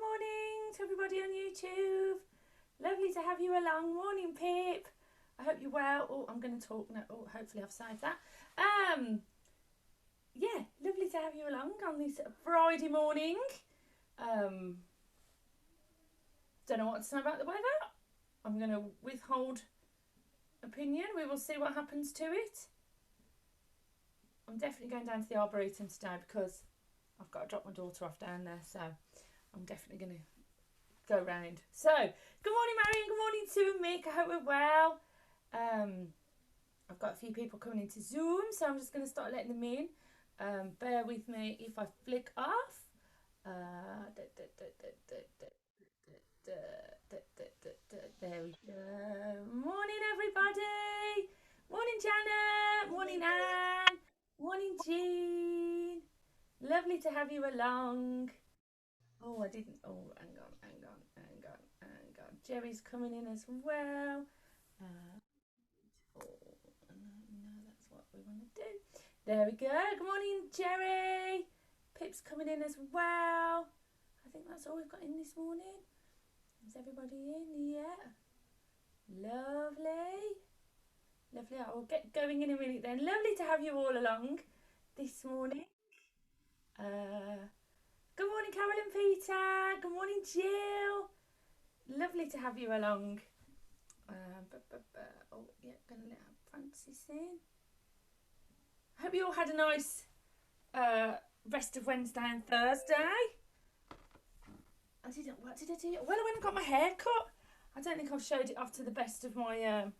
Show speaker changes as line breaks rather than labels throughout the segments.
morning to everybody on YouTube. Lovely to have you along. Morning, Pip. I hope you're well. Oh, I'm going to talk now. Oh, hopefully I've saved that. Yeah, lovely to have you along on this Friday morning. Don't know what to say about the weather. I'm going to withhold opinion. We will see what happens to it. I'm definitely going down to the Arboretum today because I've got to drop my daughter off down there, so I'm definitely going to go round. So, good morning, Marion. Good morning, Sue and Mick. I hope we're well. I've got a few people coming into Zoom, so I'm just going to start letting them in. Bear with me if I flick off. There we go. Morning, everybody. Morning, Janet. Morning, Anne. Morning, Jean. Lovely to have you along. Oh, I didn't. Oh, hang on. Jerry's coming in as well. No, that's what we want to do. There we go. Good morning, Jerry. Pip's coming in as well. I think that's all we've got in this morning. Is everybody in? Yeah. Lovely. Lovely. I will get going in a minute then. Lovely to have you all along this morning. Good morning, Carol and Peter. Good morning, Jill. Lovely to have you along. Oh, yeah, going to let Francis in. Hope you all had a nice rest of Wednesday and Thursday. What did I do? Well, I went and got my hair cut. I don't think I've showed it off to the best of my,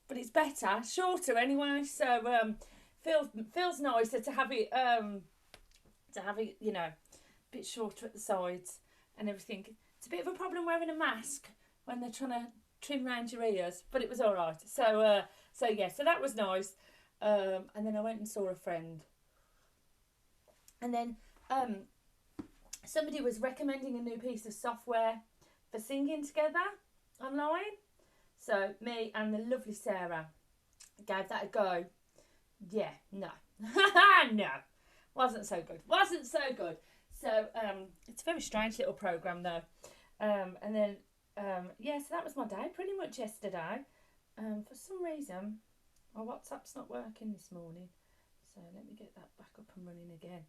but it's better, shorter anyway. So feels nicer to have it, you know, a bit shorter at the sides and everything. It's a bit of a problem wearing a mask when they're trying to trim round your ears, but it was all right. So yeah, so that was nice. And then I went and saw a friend, and then somebody was recommending a new piece of software for singing together online. So me and the lovely Sarah gave that a go. Yeah, no, no, wasn't so good. So it's a very strange little program though. And then yeah, so that was my day pretty much yesterday. For some reason my WhatsApp's not working this morning, so let me get that back up and running again.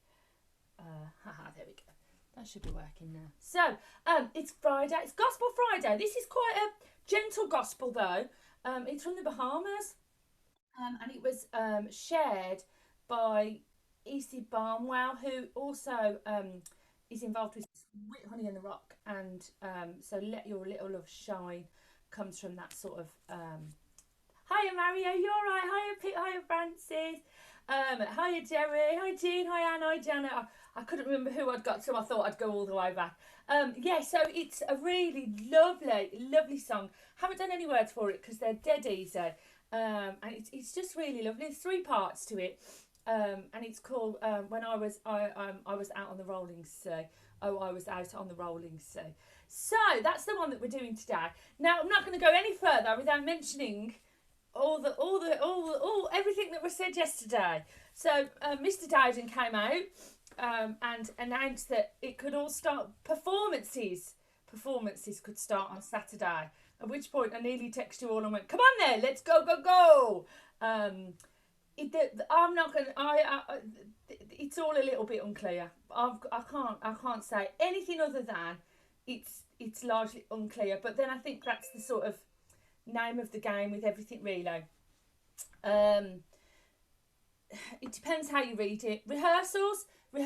There we go. That should be working now. So it's Friday. It's Gospel Friday. This is quite a gentle gospel though. It's from the Bahamas, and it was shared by E.C. Barnwell, who also is involved with Honey and the Rock, and so Let Your Little Love Shine comes from that sort of hiya Mario, you alright? Hiya Pete, hiya Francis, hiya Jerry, hi Jean, hi Anne, hi Janet. I couldn't remember who I'd got, so I thought I'd go all the way back. Yeah, so it's a really lovely song. Haven't done any words for it because they're dead easy, and it's just really lovely. There's 3 parts to it. And it's called When I Was Out on the Rolling Sea. Oh, I was out on the rolling sea. So that's the one that we're doing today. Now I'm not going to go any further without mentioning all everything that was said yesterday. So Mr. Dowden came out and announced that it could all start performances could start on Saturday. At which point I nearly texted you all and went, "Come on there, let's go." I'm not going to. It's all a little bit unclear. I can't say anything other than it's largely unclear. But then I think that's the sort of name of the game with everything, really. It depends how you read it. Rehearsals we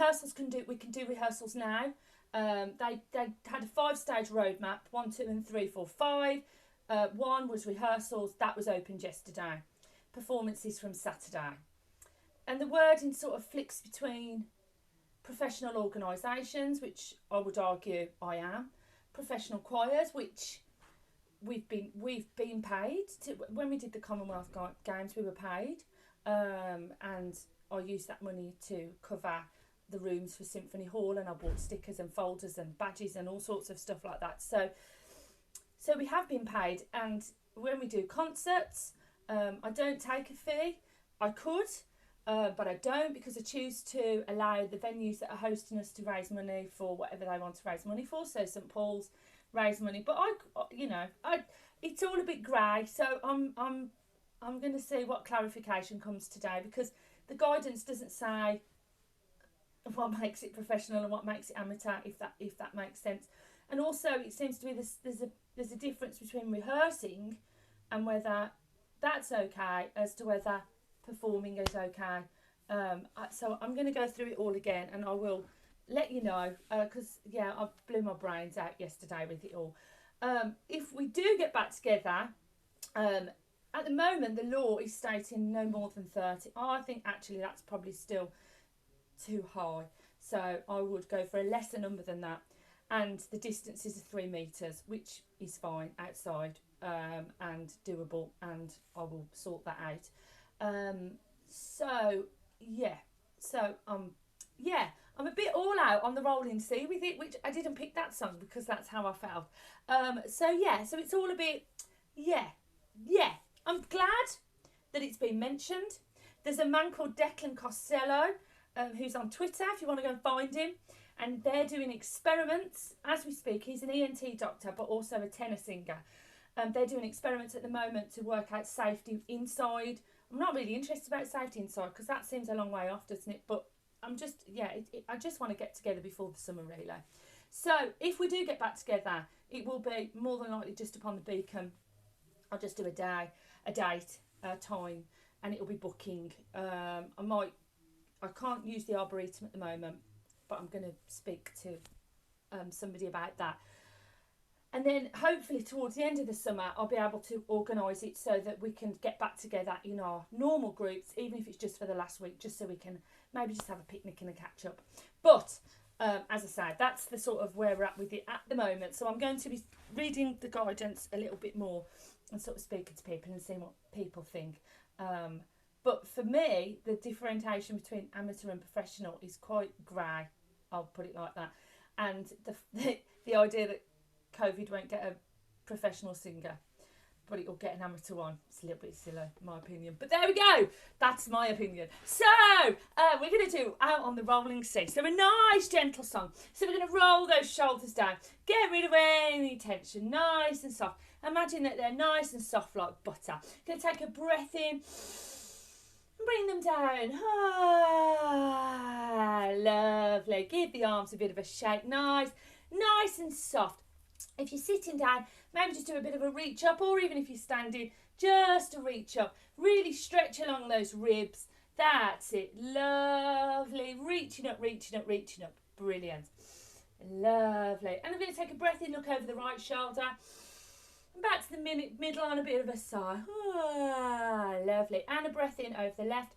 can do rehearsals now. They had a 5-stage roadmap: 1, 2, and 3, 4, 5. 1 was rehearsals. That was opened yesterday. Performances from Saturday, and the wording sort of flicks between professional organisations, which I would argue I am, professional choirs, which we've been paid to. When we did the Commonwealth Games, we were paid, and I used that money to cover the rooms for Symphony Hall, and I bought stickers and folders and badges and all sorts of stuff like that. So we have been paid, and when we do concerts, I don't take a fee. I could, but I don't, because I choose to allow the venues that are hosting us to raise money for whatever they want to raise money for. So St Paul's raise money, but it's all a bit grey. So I'm going to see what clarification comes today, because the guidance doesn't say what makes it professional and what makes it amateur, if that makes sense. And also, it seems to be there's a difference between rehearsing and whether that's okay as to whether performing is okay. So I'm going to go through it all again, and I will let you know, because I blew my brains out yesterday with it all. If we do get back together, at the moment the law is stating no more than 30. I think actually that's probably still too high, so I would go for a lesser number than that. And the distances are 3 metres, which is fine outside, and doable, and I will sort that out. I'm a bit all out on the Rolling Sea with it, which I didn't pick that song because that's how I felt. So it's all a bit, I'm glad that it's been mentioned. There's a man called Declan Costello, who's on Twitter, if you want to go and find him. And they're doing experiments as we speak. He's an ENT doctor, but also a tenor singer. They're doing experiments at the moment to work out safety inside. I'm not really interested about safety inside because that seems a long way off, doesn't it? But I'm just, I just want to get together before the summer, really. So if we do get back together, it will be more than likely just upon the Beacon. I'll just do a date, a time, and it'll be booking. I can't use the Arboretum at the moment, but I'm going to speak to somebody about that. And then hopefully towards the end of the summer, I'll be able to organise it so that we can get back together in our normal groups, even if it's just for the last week, just so we can maybe just have a picnic and a catch up. But as I said, that's the sort of where we're at with it at the moment. So I'm going to be reading the guidance a little bit more and sort of speaking to people and seeing what people think. But for me, the differentiation between amateur and professional is quite grey. I'll put it like that. And the idea that COVID won't get a professional singer, but it'll get an amateur one. It's a little bit silly, in my opinion. But there we go. That's my opinion. So we're going to do Out on the Rolling Sea. So a nice, gentle song. So we're going to roll those shoulders down. Get rid of any tension. Nice and soft. Imagine that they're nice and soft like butter. Going to take a breath in. Bring them down. Ah, lovely. Give the arms a bit of a shake. Nice and soft. If you're sitting down, maybe just do a bit of a reach up, or even if you're standing, just a reach up. Really stretch along those ribs. That's it. Lovely. Reaching up. Brilliant. Lovely. And I'm going to take a breath in, look over the right shoulder. Back to the middle on a bit of a sigh. Ah, lovely. And a breath in over the left.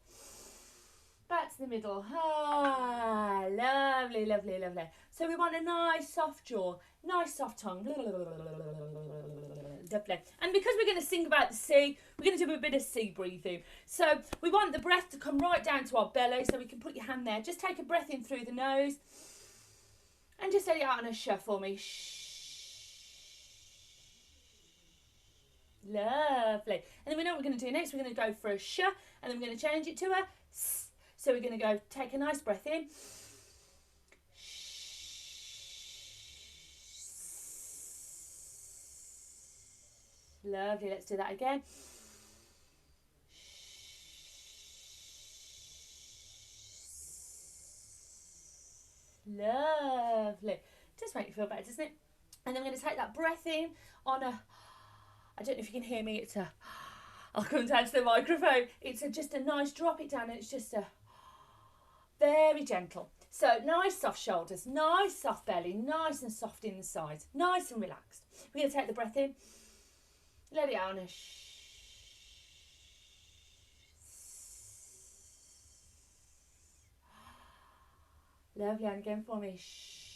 Back to the middle. Ah, lovely. So we want a nice soft jaw, nice soft tongue. Lovely. And because we're going to sing about the sea, we're going to do a bit of sea breathing. So we want the breath to come right down to our belly, so we can put your hand there. Just take a breath in through the nose. And just let it out on a shh for me. Shh. Lovely. And then we know what we're going to do next. We're going to go for a sh, and then we're going to change it to a s. So we're going to go take a nice breath in. Lovely. Let's do that again. Lovely. Just make you feel better, doesn't it? And then we're going to take that breath in on a, I don't know if you can hear me, it's a, I'll come down to the microphone. It's just a nice drop it down, and it's just a very gentle. So nice soft shoulders, nice soft belly, nice and soft in the sides, nice and relaxed. We're going to take the breath in, let it out on a shh. Lovely, and again for me. Shh.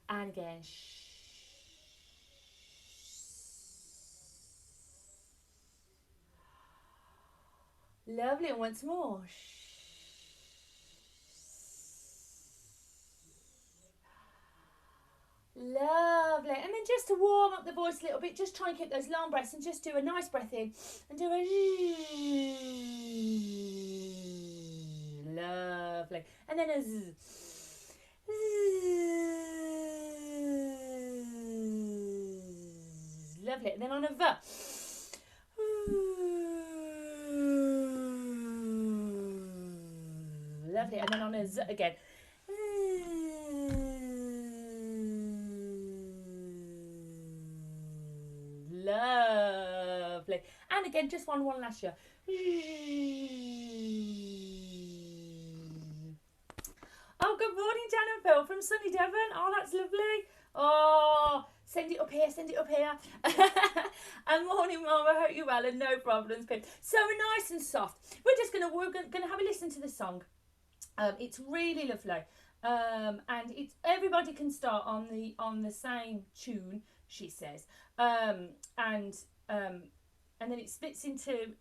And again. Shh. Lovely, and once more. Shh. Lovely. And then just to warm up the voice a little bit, just try and keep those long breaths and just do a nice breath in and do a lovely. And then a z. Lovely. And then on a v. Lovely. And then on a z again. Lovely. And again, just one last year. Oh, good morning, Jan and Phil from sunny Devon. Oh, that's lovely. Oh, send it up here, send it up here. And morning, Mum. I hope you're well and no problems, Pip. So nice and soft. We're gonna have a listen to the song. It's really lovely. And it's everybody can start on the same tune, she says. And then it splits into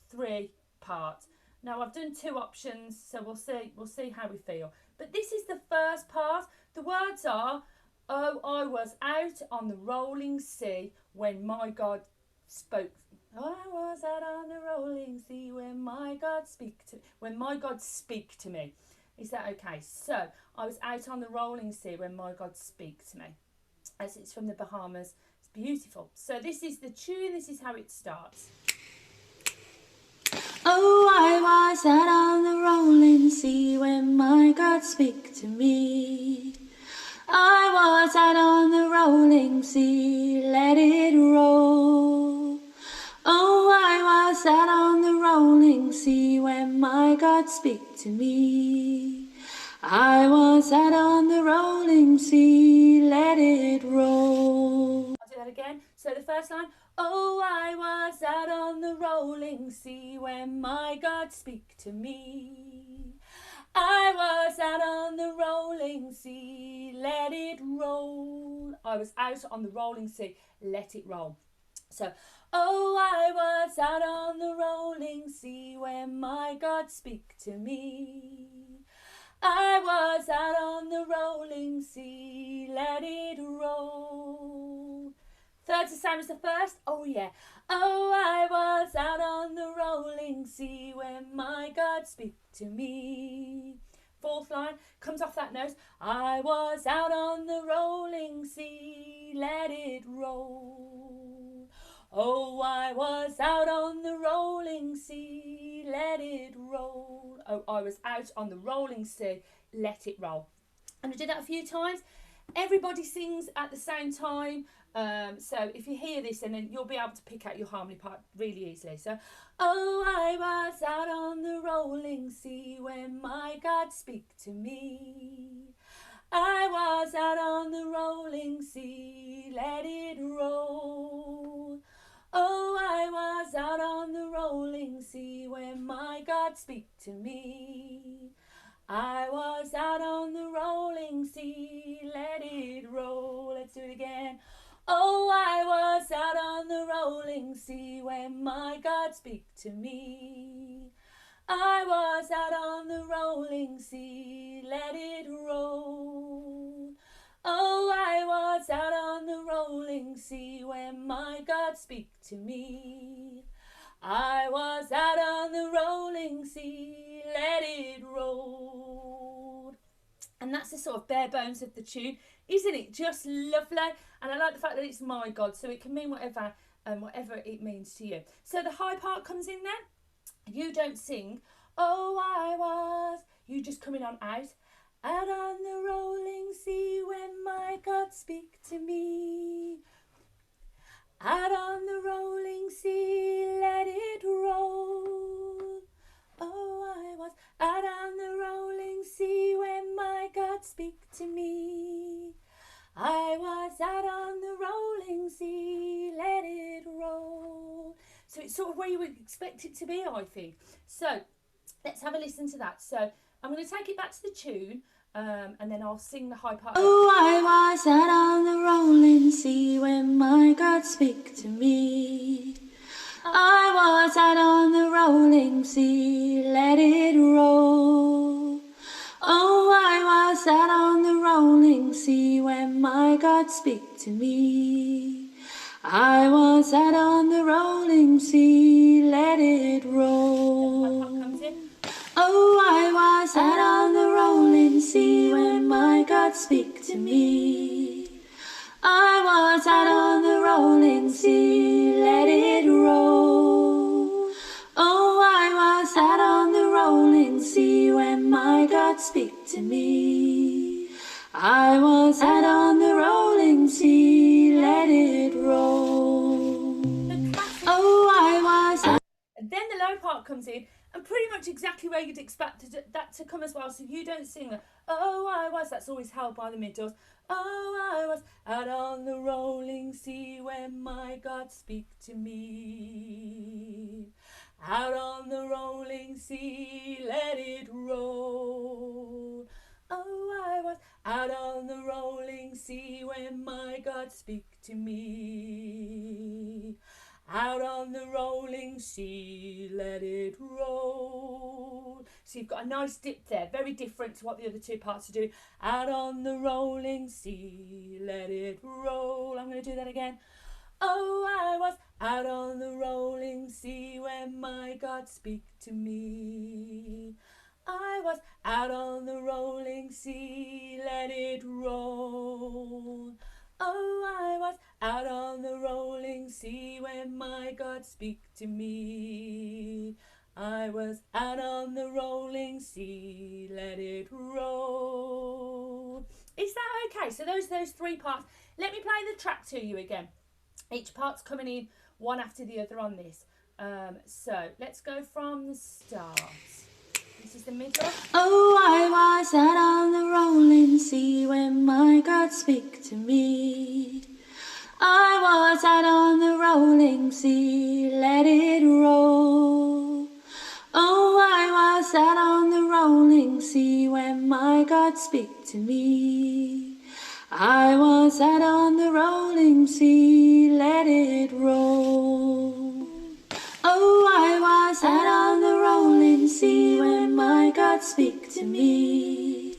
3 parts. Now I've done 2 options, so we'll see how we feel. But this is the first part. The words are, oh, I was out on the rolling sea when my God spoke. I was out on the rolling sea when my God speak to me. Is that okay? So I was out on the rolling sea when my God speak to me. As it's from the Bahamas. It's beautiful. So this is the tune. This is how it starts. Oh, I was out on the rolling sea when my God speak to me. I was out on the rolling sea, let it roll. Oh, I was out on the rolling sea when my God speak to me. I was out on the rolling sea, let it roll. I'll do that again. So the first line, oh, I was out on the rolling sea when my God speak to me. I was out on the rolling sea, let it roll. I was out on the rolling sea, let it roll. So, oh, I was out on the rolling sea when my God speak to me. I was out on the rolling sea, let it roll. Third's the same as the first, oh yeah. Oh, I was out on the rolling sea when my God speak to me. 4th line comes off that note. I was out on the rolling sea, let it roll. Oh, I was out on the rolling sea, let it roll. Oh, I was out on the rolling sea, let it roll. And I did that a few times. Everybody sings at the same time. So if you hear this, and then you'll be able to pick out your harmony part really easily. So, oh, I was out on the rolling sea when my God speak to me. I was out on the rolling sea, let it roll. Oh, I was out on the rolling sea when my God speak to me. I was out on the rolling sea, let it roll. Let's do it again. Oh, I was out on the rolling sea when my God speak to me. I was out on the rolling sea, let it roll. Oh, I was out on the rolling sea when my God speak to me. I was out on the rolling sea, let it roll. And that's the sort of bare bones of the tune. Isn't it just lovely? And I like the fact that it's my God, so it can mean whatever it means to you. So the high part comes in then. You don't sing, oh, I was. You just coming on out. Out on the rolling sea when my God speak to me. Out on the rolling sea, let it roll. Oh, I was out on the rolling sea when my God speak to me. I was out on the rolling sea, let it roll. So it's sort of where you would expect it to be, I think. So let's have a listen to that. So I'm going to take it back to the tune. And then I'll sing the high part. Oh, I was out on the rolling sea when my God speak to me. I was out on the rolling sea, let it roll. Oh, I was out on the rolling sea when my
God, speak to me. I was out on the rolling sea, let it roll. Oh, I was out on the rolling sea when my God speak to me. I was out on the rolling sea, let it roll. Oh, I was out on the rolling sea when my God speak to me. I was out on the rolling sea, let it roll. Oh, I was out.
And then the low part comes in, and pretty much exactly where you'd expect that to come as well. So you don't sing the oh I was, that's always held by the mid-doors. Oh, I was out on the rolling sea when my God speak to me. Out on the rolling sea, let it roll. Oh, I was out on the rolling sea when my God speak to me. Out on the rolling sea, let it roll. So you've got a nice dip there, very different to what the other two parts are doing. Out on the rolling sea, let it roll. I'm going to do that again. Oh, I was out on the rolling sea when my God speak to me. I was out on the rolling sea, let it roll. Oh, I was out on the rolling sea when my God speak to me. I was out on the rolling sea, let it roll. Is that okay? So those three parts. Let me play the track to you again. Each part's coming in one after the other on this. So let's go from the start. This is the middle.
Oh, I was out on the rolling sea when my God speak to me. I was out on the rolling sea, let it roll. Oh, I was out on the rolling sea when my God speak to me. I was out on the rolling sea, let it roll. Oh, I was out on the rolling sea when my God speak to me.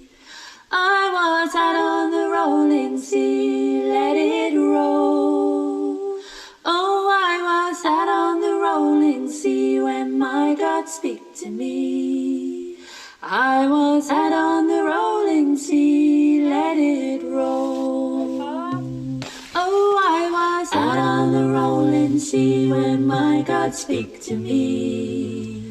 I was out on the rolling sea, let it roll. Oh, I was out on the rolling sea when my God speak to me. I was out on the rolling sea, let it roll. Oh, I was out on the rolling sea when my God speak to me.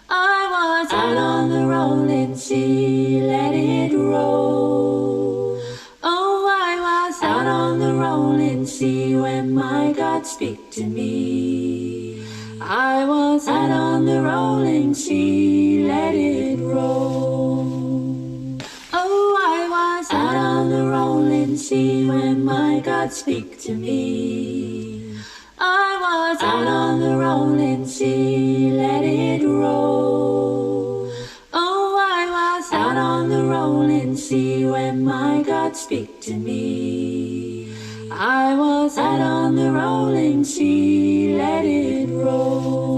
I was out on the rolling sea, let it roll. Oh, I was out on the rolling sea when my God speak to me. I was out on the rolling sea, let it roll. Oh, I was out on the rolling sea when my God speak to me. I was out on the rolling sea, let it roll. Oh, I was out on the rolling sea when my God speak to me. I was out on the rolling sea, let it roll.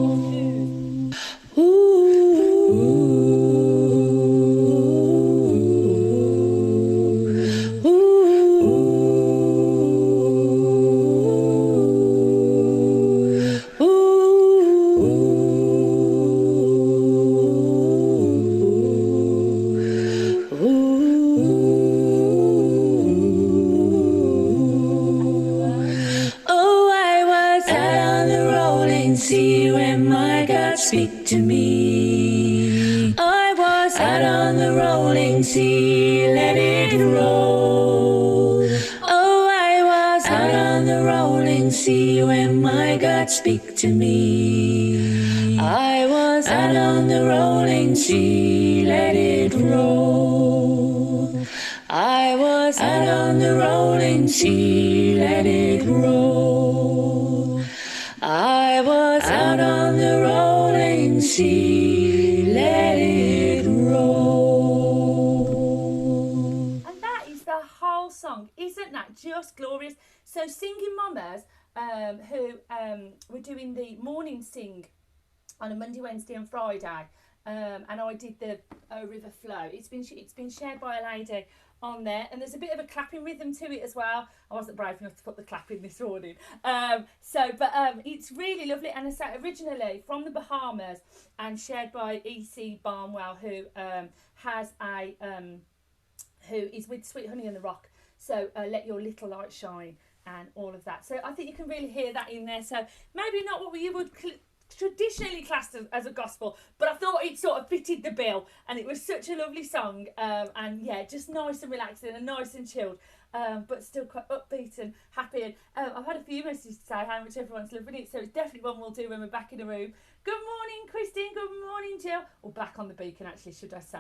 Speak to me. I was out on the rolling sea, let it roll. Oh, I was out on the rolling sea when my God speak to me. I was out on the rolling sea, let it roll. I was out on the rolling sea, let it roll. I was out on the rolling sea, let it roll.
And that is the whole song. Isn't that just glorious? So Singing Mamas, who were doing the morning sing on a Monday, Wednesday and Friday, and I did the River Flow. It's been shared by a lady on there, and there's a bit of a clapping rhythm to it as well. I wasn't brave enough to put the clapping this morning. It's really lovely, and it's originally from the Bahamas and shared by E.C. Barnwell, who has a who is with Sweet Honey and the Rock. So Let Your Little Light Shine and all of that. So I think you can really hear that in there. So maybe not what you would traditionally classed as a gospel, but I thought it sort of fitted the bill, and it was such a lovely song, and yeah, just nice and relaxing and nice and chilled, but still quite upbeat and happy. And I've had a few messages to say how much everyone's loving it, so it's definitely one we'll do when we're back in the room. Good morning, Christine. Good morning, Jill. Or back on the beacon, actually, should I say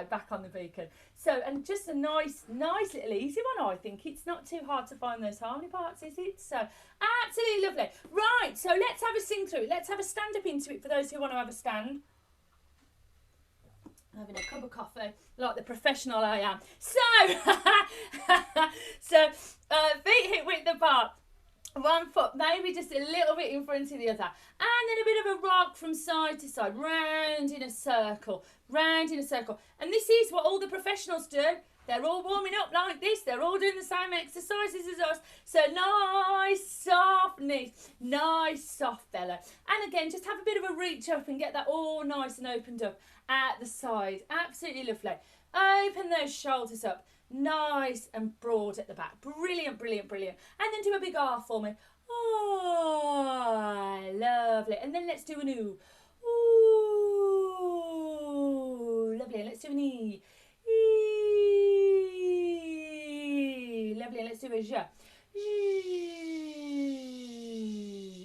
back on the beacon. So, and just a nice little easy one, I think. It's not too hard to find those harmony parts, is it? So, absolutely lovely. Right, so let's have a sing through it. Let's have a stand up into it for those who want to have a stand. Having a cup of coffee, like the professional I am. So, feet hip width apart. One foot maybe just a little bit in front of the other, and then a bit of a rock from side to side, round in a circle, and this is what all the professionals do. They're all warming up like this. They're all doing the same exercises as us. So nice soft knees, nice soft belly, and again just have a bit of a reach up and get that all nice and opened up at the side. Absolutely lovely. Open those shoulders up. Nice and broad at the back. Brilliant, brilliant, brilliant. And then do a big R for me. Oh, lovely. And then let's do an ooh. Ooh, lovely. And let's do an E. E. Lovely. And let's do a J.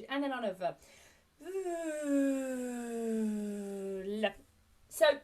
And then on over. So,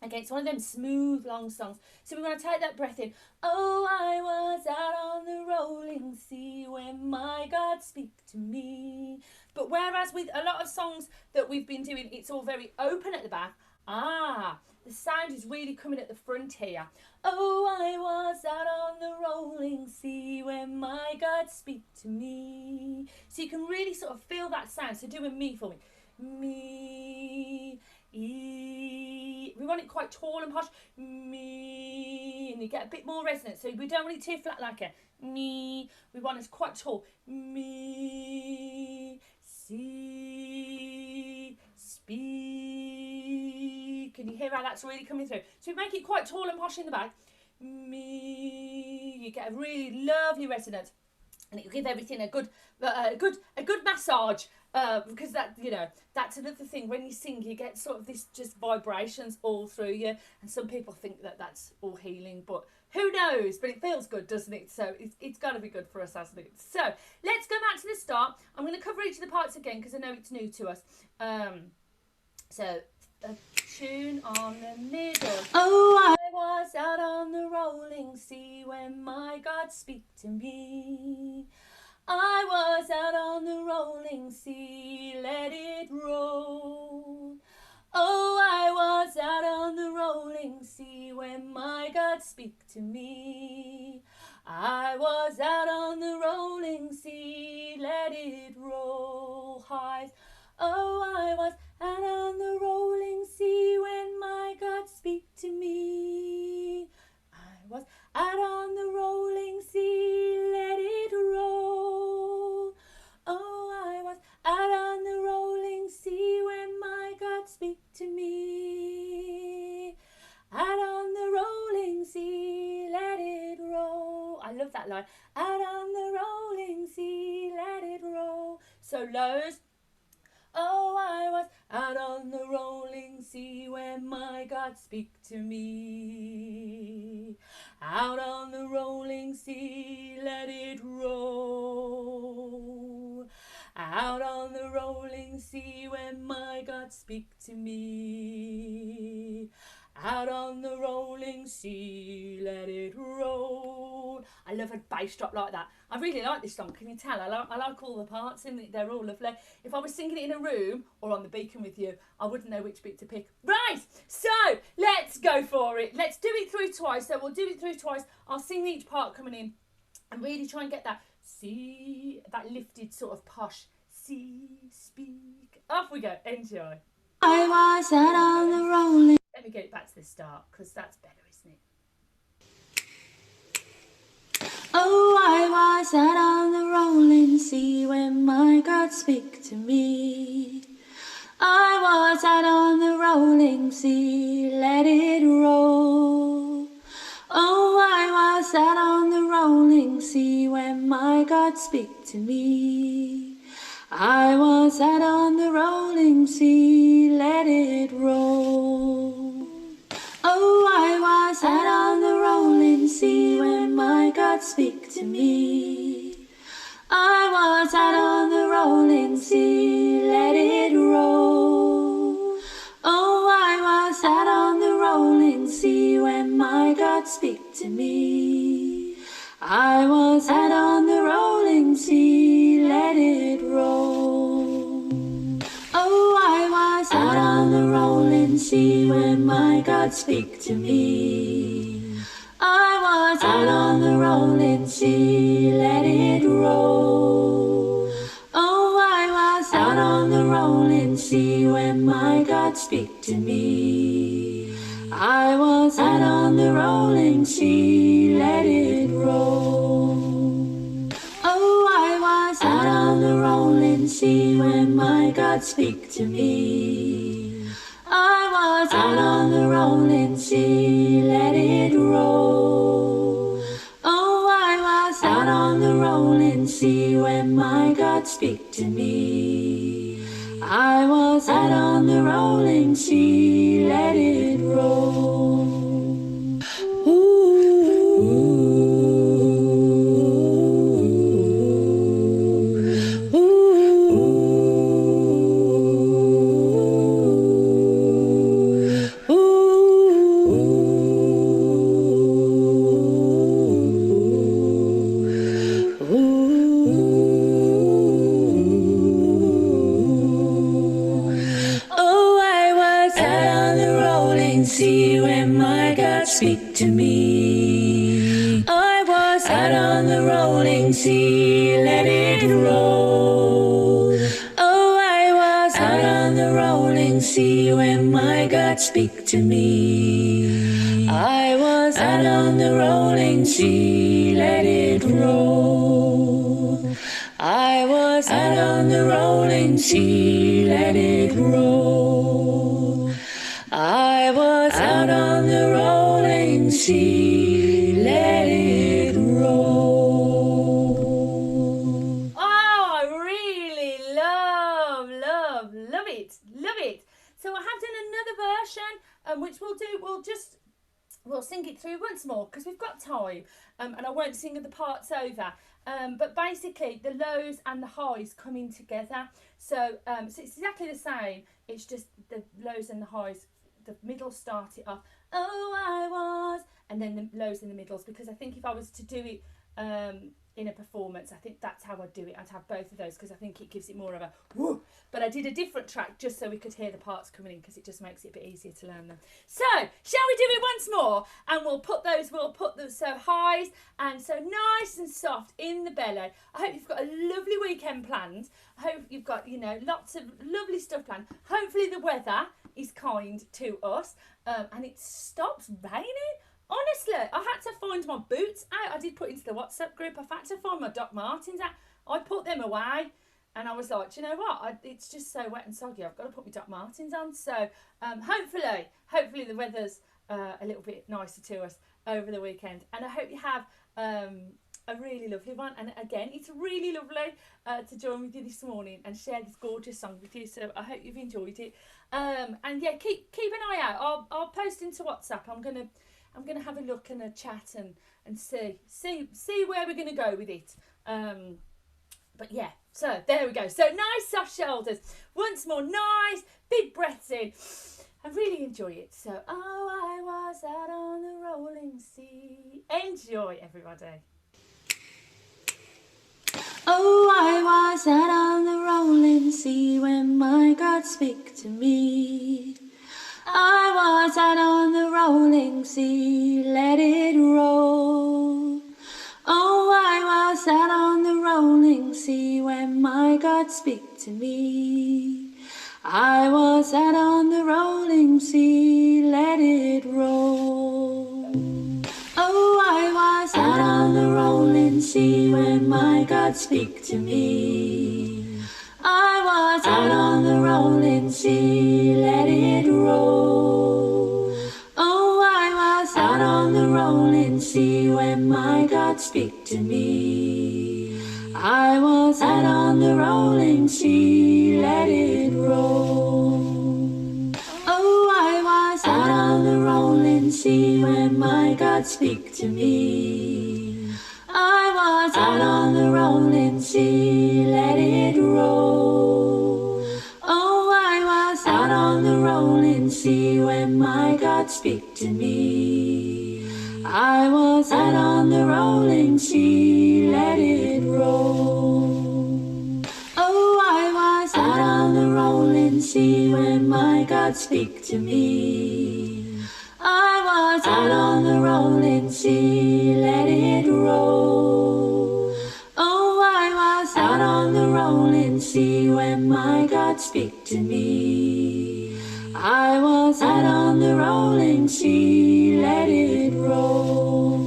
again, it's one of them smooth, long songs. So we want to take that breath in. Oh, I was out on the rolling sea when my God speak to me. But whereas with a lot of songs that we've been doing, it's all very open at the back. The sound is really coming at the front here. Oh, I was out on the rolling sea when my God speak to me. So you can really sort of feel that sound. So do a me for me. Me. E. We want it quite tall and posh. Me. And you get a bit more resonance. So we don't want it too flat like a me. We want it quite tall. Me. See. Speak. Can you hear how that's really coming through? So we make it quite tall and posh in the back. Me. You get a really lovely resonance. And it'll give everything a good massage, because that, you know, that's another thing. When you sing, you get sort of this just vibrations all through you, and some people think that that's all healing, but who knows? But it feels good, doesn't it? So it's got to be good for us, hasn't it? So let's go back to the start. I'm going to cover each of the parts again because I know it's new to us. So a tune on the middle. Oh, I was out on the rolling sea when my God speak to me. I was out on the rolling sea, let it roll. Oh, I was out on the rolling sea when my God speak to me. I was out on the rolling sea, let it roll. Highs. Oh, I was out on the rolling sea when my God speak to me. I was out on the rolling sea, let it roll. Oh, I was out on the rolling sea when my God speak to me. Out on the rolling sea, let it roll. I love that line. Out on the rolling sea, let it roll. So lows. Oh, I was out on the rolling sea when my God speak to me. Out on the rolling sea, let it roll. Out on the rolling sea when my God speak to me. Out on the rolling sea, let it roll. I love a bass drop like that. I really like this song, can you tell? I like all the parts in it, they're all lovely. If I was singing it in a room or on the beacon with you, I wouldn't know which bit to pick. Right, so let's go for it. Let's do it through twice. So we'll do it through twice. I'll sing each part coming in and really try and get that see, that lifted sort of posh see, speak. Off we go, enjoy. I was out on the rolling. Let me get it back to the start because that's better, isn't it?
was sat on the rolling sea when my God speak to me. I was out on the rolling sea, let it roll. Oh, I was out on the rolling sea when my God speak to me. I was out on the rolling sea, let it roll. Oh, I was out on the rolling sea when my God speak to me. I was out on the rolling sea, let it roll. Oh, I was out on the rolling sea when my God speak to me. I was out on the rolling sea, let it roll. Oh, I was out on the rolling sea when my God speak to me. I was out on the rolling sea, let it roll. Oh, I was out on the rolling sea when my God speak to me. I was out on the rolling sea, let it roll. Oh, I was out on the rolling sea when my God speak to me. I was out on the rolling sea, let it roll. Oh, I was out on the rolling sea when my God speak to me. I was out on the rolling sea, let it roll. See when my God speak to me. I was out on the rolling sea, let it roll. Oh, I was out on the rolling sea when my God speak to me. I was out on the rolling sea, let it roll. I was out on the rolling sea, let it roll. I was out on the rolling sea, let it roll.
Oh, I really love it. So I have done another version, which we'll sing it through once more because we've got time, and I won't sing the parts over. But basically, the lows and the highs come in together. So it's exactly the same. It's just the lows and the highs. The middle start it off, oh I was, and then the lows in the middles, because I think if I was to do it in a performance, I think that's how I'd do it. I'd have both of those because I think it gives it more of a whoo. But I did a different track just so we could hear the parts coming in because it just makes it a bit easier to learn them. So shall we do it once more, and we'll put the so highs and so nice and soft in the belly. I hope you've got a lovely weekend planned. I hope you've got lots of lovely stuff planned. Hopefully the weather is kind to us, and it stops raining. Honestly, I had to find my boots out. I did put into the WhatsApp group. I had to find my Doc Martens out. I put them away, and I was like, do you know what? It's just so wet and soggy. I've got to put my Doc Martens on. So hopefully the weather's a little bit nicer to us over the weekend. And I hope you have a really lovely one. And again, it's really lovely to join with you this morning and share this gorgeous song with you. So I hope you've enjoyed it. And yeah, keep an eye out. I'll post into WhatsApp. I'm gonna have a look and a chat and see where we're gonna go with it. But yeah, so there we go. So nice soft shoulders. Once more, nice big breaths in. I really enjoy it. So I was out on the rolling sea. Enjoy, everybody.
Oh, I was out on the rolling sea when my God speak to me. I was out on the rolling sea, let it roll. Oh, I was out on the rolling sea when my God speak to me. I was out on the rolling sea, let it roll. Oh, I was out on the rolling rolling sea when my God speak to me. I was out on the rolling sea, let it roll. Oh, I was out on the rolling sea when my God speak to me. I was out on the rolling sea, let it roll. Oh, I was out on the rolling sea when my God speak to me. I was out on the rolling sea, let it roll. Oh, I was out on the rolling sea when my God speak to me. I was out on the rolling sea, let it roll. Oh, I was out on the rolling sea when my God speak to me. I was out on the rolling sea, let it roll. Oh, I was out on the rolling sea when my God speak to me. I was out on the rolling sea, let it roll.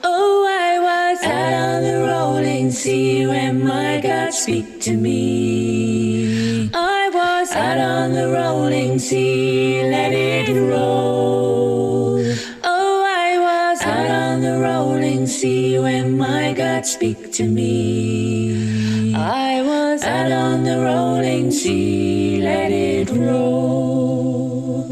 Oh, I was out on the rolling sea when my God speak to me. I was out on the rolling sea, let it roll. Oh, I was out on the rolling sea when my God speak to me. I was out on the rolling sea, let it roll.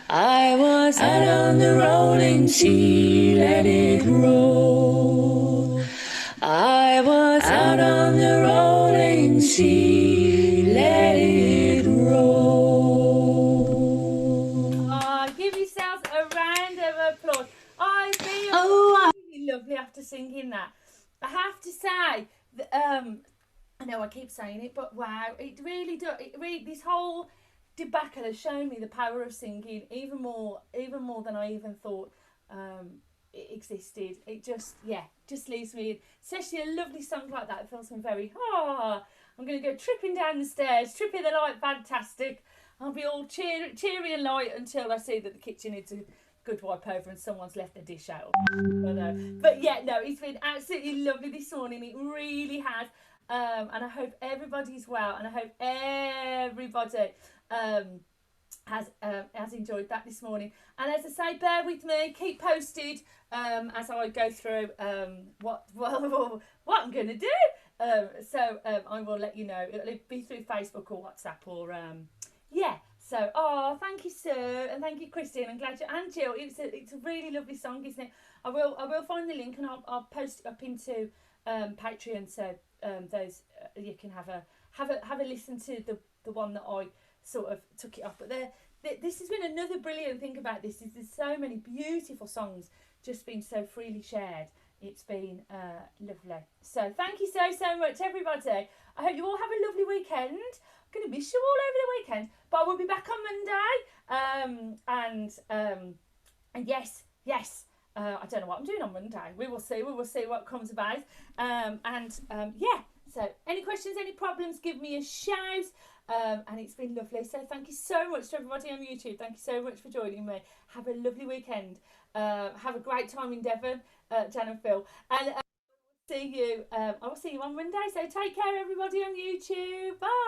I was out on the rolling sea, let it roll. I was out on the rolling sea, let it roll.
Oh, give yourselves a round of applause. I feel
Oh,
really lovely after singing that. I have to say, I know I keep saying it, but wow, it really does. This whole debacle has shown me the power of singing even more than I even thought it existed. It just leaves me, especially a lovely song like that. It feels me very, I'm going to go tripping down the stairs, tripping the light, fantastic. I'll be all cheery and light until I see that the kitchen needs a good wipe over and someone's left the dish out. But yeah, no, it's been absolutely lovely this morning. It really has. And I hope everybody's well, and I hope everybody has enjoyed that this morning. And as I say, bear with me, keep posted as I go through what I'm going to do. So I will let you know. It'll be through Facebook or WhatsApp or So, thank you, Sue, and thank you, Christine. I'm glad you and Jill. It's a really lovely song, isn't it? I will find the link and I'll post it up into Patreon, so those you can have a listen to the one that I sort of took it off. But this has been another brilliant thing about this is there's so many beautiful songs just been so freely shared. It's been lovely. So thank you so much, everybody. I hope you all have a lovely weekend. I'm going to miss you all over the weekend, but I will be back on Monday. And yes. I don't know what I'm doing on Monday. We will see what comes about. So any questions, any problems, give me a shout. And it's been lovely. So thank you so much to everybody on YouTube. Thank you so much for joining me. Have a lovely weekend. Have a great time in Devon, Jan and Phil. And I will see you on Monday. So take care, everybody on YouTube. Bye.